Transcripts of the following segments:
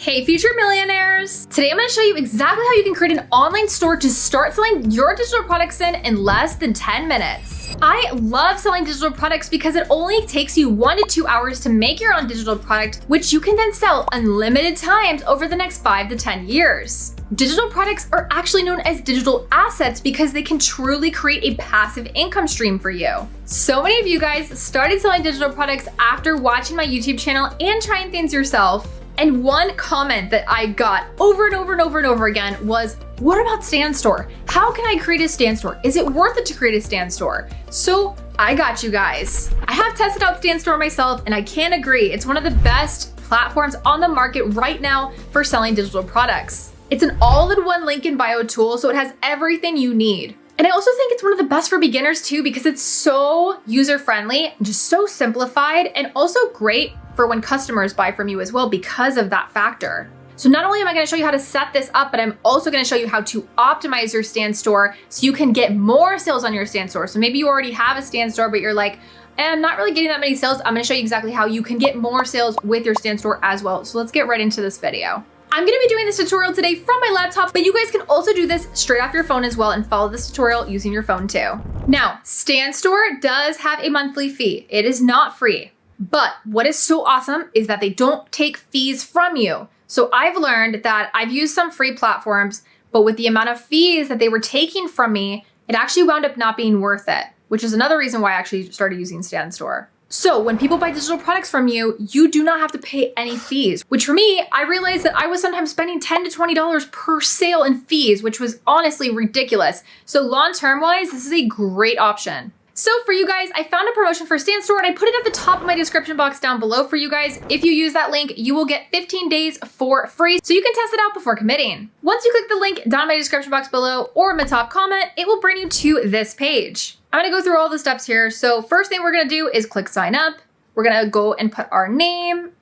Hey future millionaires! Today I'm going to show you exactly how you can create an online store to start selling your digital products in less than 10 minutes. I love selling digital products because it only takes you 1 to 2 hours to make your own digital product, which you can then sell unlimited times over the next 5 to 10 years. Digital products are actually known as digital assets because they can truly create a passive income stream for you. So many of you guys started selling digital products after watching my YouTube channel and trying things yourself. And one comment that I got over and over again was, what about Stan Store? How can I create a Stan Store? Is it worth it to create a Stan Store? So I got you guys. I have tested out Stan Store myself and I can agree, it's one of the best platforms on the market right now for selling digital products. It's an all-in-one link in bio tool, so it has everything you need. And I also think it's one of the best for beginners too, because it's so user-friendly, just so simplified, and also great for when customers buy from you as well because of that factor. So not only am I going to show you how to set this up, but I'm also going to show you how to optimize your Stan Store so you can get more sales on your Stan Store. So maybe you already have a Stan Store, but you're like, I'm not really getting that many sales. I'm going to show you exactly how you can get more sales with your Stan Store as well. So let's get right into this video. I'm gonna be doing this tutorial today from my laptop, but you guys can also do this straight off your phone as well and follow this tutorial using your phone too. Now, Stan Store does have a monthly fee. It is not free, but what is so awesome is that they don't take fees from you. So I've learned that I've used some free platforms, but with the amount of fees that they were taking from me, it actually wound up not being worth it, which is another reason why I actually started using Stan Store. So when people buy digital products from you, you do not have to pay any fees, which for me, I realized that I was sometimes spending $10 to $20 per sale in fees, which was honestly ridiculous. So long-term wise, this is a great option. So for you guys, I found a promotion for Stan Store and I put it at the top of my description box down below for you guys. If you use that link, you will get 15 days for free, so you can test it out before committing. Once you click the link down in my description box below or in the top comment, it will bring you to this page. I'm gonna go through all the steps here. So first thing we're gonna do is click sign up. We're gonna go and put our name,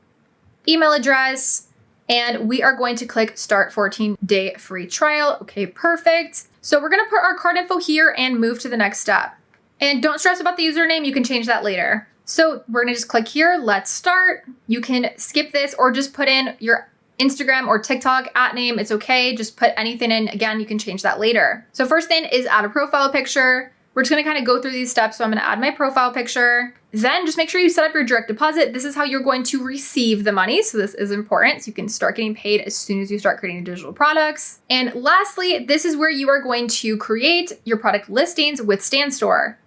email address, and we are going to click start 14-day free trial. Okay, perfect. So we're gonna put our card info here and move to the next step. And don't stress about the username, you can change that later. So we're gonna just click here, let's start. You can skip this or just put in your Instagram or TikTok @name, it's okay. Just put anything in, again, you can change that later. So first thing is add a profile picture. We're just gonna kind of go through these steps. So I'm gonna add my profile picture. Then just make sure you set up your direct deposit. This is how you're going to receive the money. So this is important. So you can start getting paid as soon as you start creating digital products. And lastly, this is where you are going to create your product listings with Stan Store.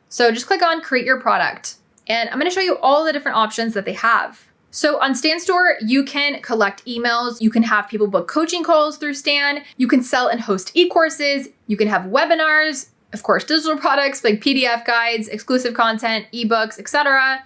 So just click on create your product. And I'm gonna show you all the different options that they have. So on Stan Store, you can collect emails, you can have people book coaching calls through Stan, you can sell and host e-courses, you can have webinars, of course, digital products like PDF guides, exclusive content, ebooks, etc.,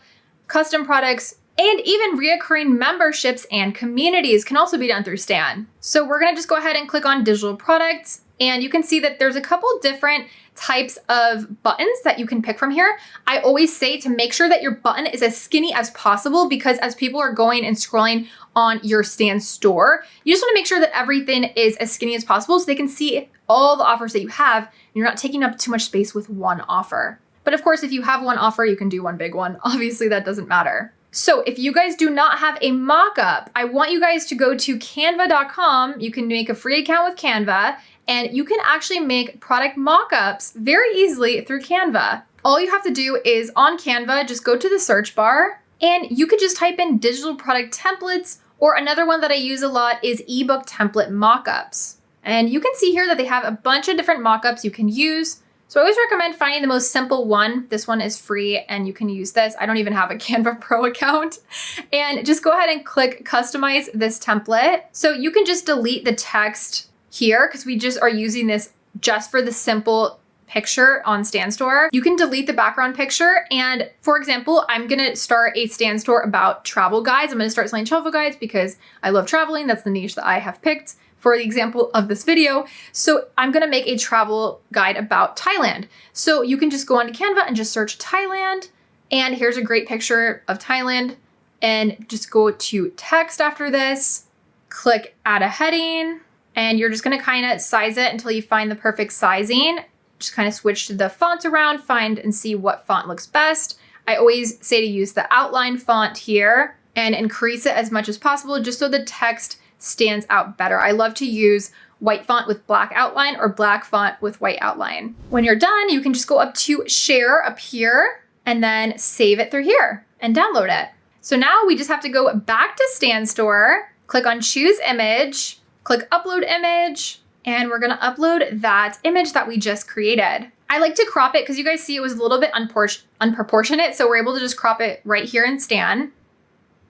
custom products, and even reoccurring memberships and communities can also be done through Stan. So we're gonna just go ahead and click on digital products, and you can see that there's a couple different types of buttons that you can pick from here. I always say to make sure that your button is as skinny as possible, because as people are going and scrolling on your Stan Store, you just wanna make sure that everything is as skinny as possible so they can see all the offers that you have and you're not taking up too much space with one offer. But of course, if you have one offer, you can do one big one. Obviously, that doesn't matter. So if you guys do not have a mock-up, I want you guys to go to canva.com. You can make a free account with Canva, and you can actually make product mock-ups very easily through Canva. All you have to do is on Canva, just go to the search bar and you could just type in digital product templates, or another one that I use a lot is ebook template mock-ups. And you can see here that they have a bunch of different mock-ups you can use. So I always recommend finding the most simple one. This one is free and you can use this. I don't even have a Canva Pro account. And just go ahead and click customize this template. So you can just delete the text here because we just are using this just for the simple picture on Stan Store. You can delete the background picture. And for example, I'm gonna start a Stan Store about travel guides. I'm gonna start selling travel guides because I love traveling. That's the niche that I have picked for the example of this video. So I'm gonna make a travel guide about Thailand. So you can just go onto Canva and just search Thailand. And here's a great picture of Thailand. And just go to text after this, click add a heading, and you're just gonna kind of size it until you find the perfect sizing. Just kind of switch the font around, find and see what font looks best. I always say to use the outline font here and increase it as much as possible just so the text stands out better. I love to use white font with black outline or black font with white outline. When you're done, you can just go up to share up here and then save it through here and download it. So now we just have to go back to StanStore, click on choose image, click upload image, and we're gonna upload that image that we just created. I like to crop it because you guys see it was a little bit unproportionate, so we're able to just crop it right here in Stan.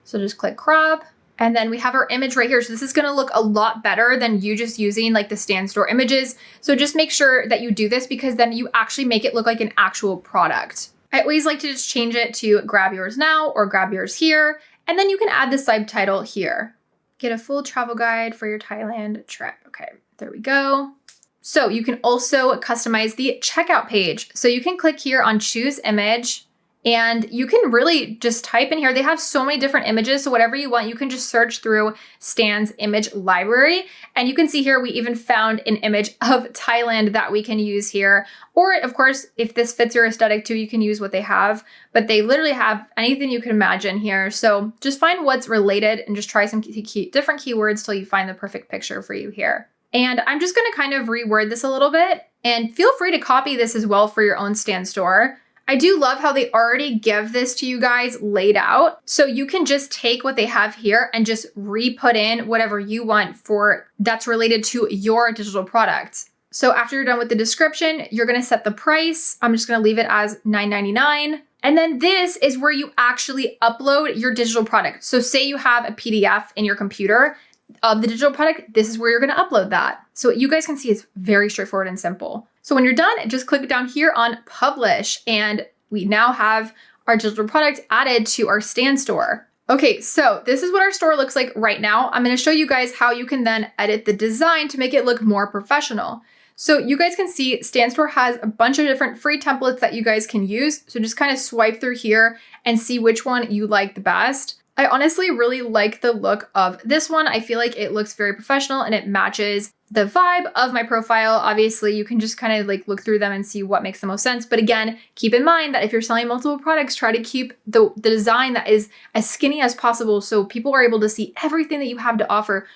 So just click crop, and then we have our image right here. So this is gonna look a lot better than you just using like the StanStore images. So just make sure that you do this because then you actually make it look like an actual product. I always like to just change it to grab yours now or grab yours here, and then you can add the subtitle here. Get a full travel guide for your Thailand trip. Okay, there we go. So you can also customize the checkout page. So you can click here on choose image and you can really just type in here. They have so many different images. So whatever you want, you can just search through Stan's image library. And you can see here, we even found an image of Thailand that we can use here. Or of course, if this fits your aesthetic too, you can use what they have, but they literally have anything you can imagine here. So just find what's related and just try some different keywords till you find the perfect picture for you here. And I'm just gonna kind of reword this a little bit and feel free to copy this as well for your own StanStore. I do love how they already give this to you guys laid out. So you can just take what they have here and just re-put in whatever you want for that's related to your digital product. So after you're done with the description, you're gonna set the price. I'm just gonna leave it as $9.99. And then this is where you actually upload your digital product. So say you have a PDF in your computer of the digital product, this is where you're gonna upload that. So you guys can see it's very straightforward and simple. So when you're done, just click down here on publish and we now have our digital product added to our StanStore. Okay, so this is what our store looks like right now. I'm gonna show you guys how you can then edit the design to make it look more professional. So you guys can see StanStore has a bunch of different free templates that you guys can use. So just kind of swipe through here and see which one you like the best. I honestly really like the look of this one. I feel like it looks very professional and it matches the vibe of my profile. Obviously, you can just kind of like look through them and see what makes the most sense. But again, keep in mind that if you're selling multiple products, try to keep the design that is as skinny as possible so people are able to see everything that you have to offer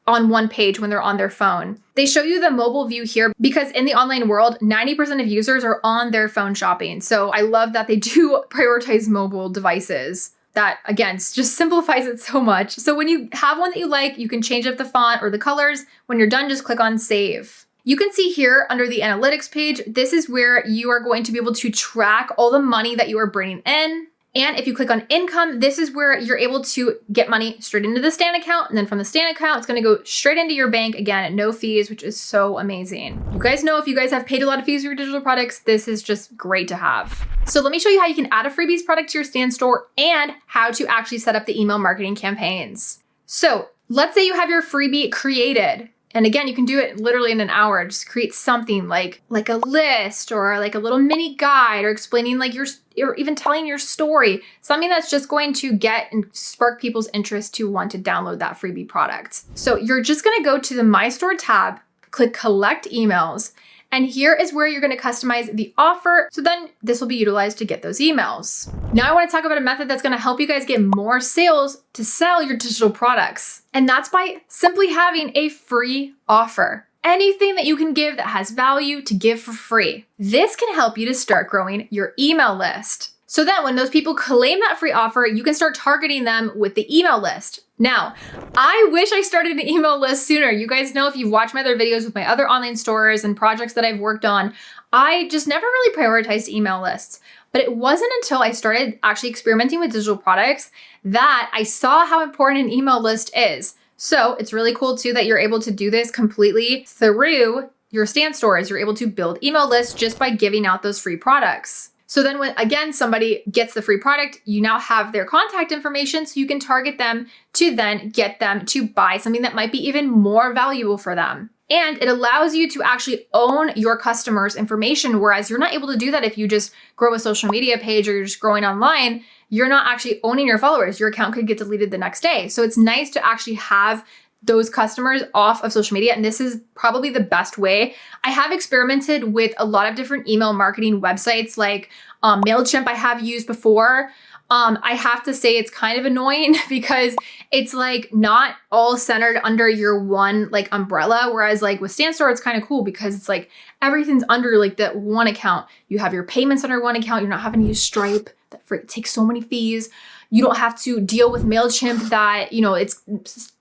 on one page when they're on their phone. They show you the mobile view here because in the online world, 90% of users are on their phone shopping. So I love that they do prioritize mobile devices. That again, just simplifies it so much. So when you have one that you like, you can change up the font or the colors. When you're done, just click on save. You can see here under the analytics page, this is where you are going to be able to track all the money that you are bringing in. And if you click on income, this is where you're able to get money straight into the Stan account. And then from the Stan account, it's gonna go straight into your bank again at no fees, which is so amazing. You guys know if you guys have paid a lot of fees for your digital products, this is just great to have. So let me show you how you can add a freebies product to your StanStore and how to actually set up the email marketing campaigns. So let's say you have your freebie created. And again, you can do it literally in an hour. Just create something like a list or like a little mini guide or explaining like or even telling your story, something that's just going to get and spark people's interest to want to download that freebie product. So you're just gonna go to the My Store tab, click collect emails, and here is where you're gonna customize the offer. So then this will be utilized to get those emails. Now I wanna talk about a method that's gonna help you guys get more sales to sell your digital products. And that's by simply having a free offer. Anything that you can give that has value to give for free. This can help you to start growing your email list. So then when those people claim that free offer, you can start targeting them with the email list. Now, I wish I started an email list sooner. You guys know if you've watched my other videos with my other online stores and projects that I've worked on, I just never really prioritized email lists. But it wasn't until I started actually experimenting with digital products that I saw how important an email list is. So it's really cool too that you're able to do this completely through your StanStore. You're able to build email lists just by giving out those free products. So then when, again, somebody gets the free product, you now have their contact information so you can target them to then get them to buy something that might be even more valuable for them. And it allows you to actually own your customers' information, whereas you're not able to do that if you just grow a social media page or you're just growing online. You're not actually owning your followers. Your account could get deleted the next day. So it's nice to actually have those customers off of social media. And this is probably the best way. I have experimented with a lot of different email marketing websites like MailChimp I have used before. I have to say it's kind of annoying because it's like not all centered under your one like umbrella. Whereas like with StanStore, it's kind of cool because it's like everything's under like that one account. You have your payments under one account. You're not having to use Stripe that takes so many fees. You don't have to deal with MailChimp that, you know, it's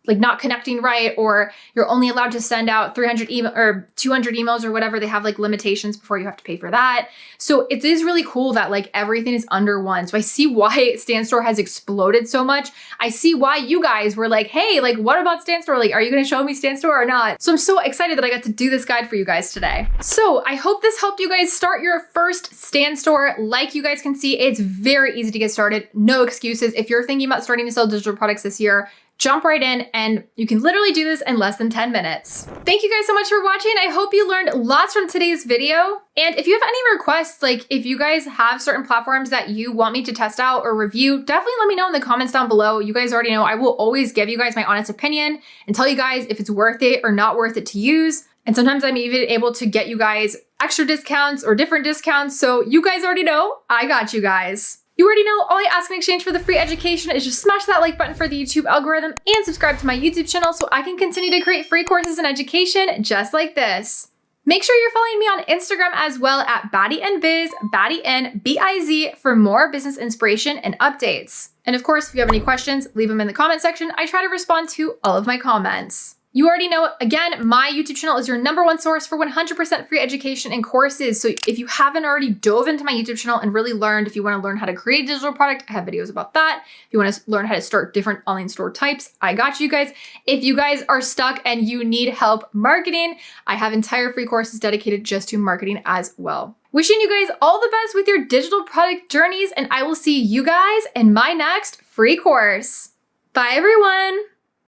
like not connecting right, or you're only allowed to send out 300 email or 200 emails or whatever. They have like limitations before you have to pay for that. So it is really cool that like everything is under one. So I see why StanStore has exploded so much. I see why you guys were like, hey, like what about StanStore? Like, are you going to show me StanStore or not? So I'm so excited that I got to do this guide for you guys today. So I hope this helped you guys start your first StanStore. Like you guys can see, it's very easy to get started. No excuses. If you're thinking about starting to sell digital products this year, jump right in and you can literally do this in less than 10 minutes. Thank you guys so much for watching. I hope you learned lots from today's video. And if you have any requests, like if you guys have certain platforms that you want me to test out or review, definitely let me know in the comments down below. You guys already know I will always give you guys my honest opinion and tell you guys if it's worth it or not worth it to use. And sometimes I'm even able to get you guys extra discounts or different discounts. So you guys already know, I got you guys. You already know all I ask in exchange for the free education is just smash that like button for the YouTube algorithm and subscribe to my YouTube channel so I can continue to create free courses and education just like this. Make sure you're following me on Instagram as well at BaddieNBiz, BaddieNBiz for more business inspiration and updates. And of course, if you have any questions, leave them in the comment section. I try to respond to all of my comments. You already know, again, my YouTube channel is your #1 source for 100% free education and courses. So if you haven't already dove into my YouTube channel and really learned, if you want to learn how to create a digital product, I have videos about that. If you want to learn how to start different online store types, I got you guys. If you guys are stuck and you need help marketing, I have entire free courses dedicated just to marketing as well. Wishing you guys all the best with your digital product journeys, and I will see you guys in my next free course. Bye, everyone.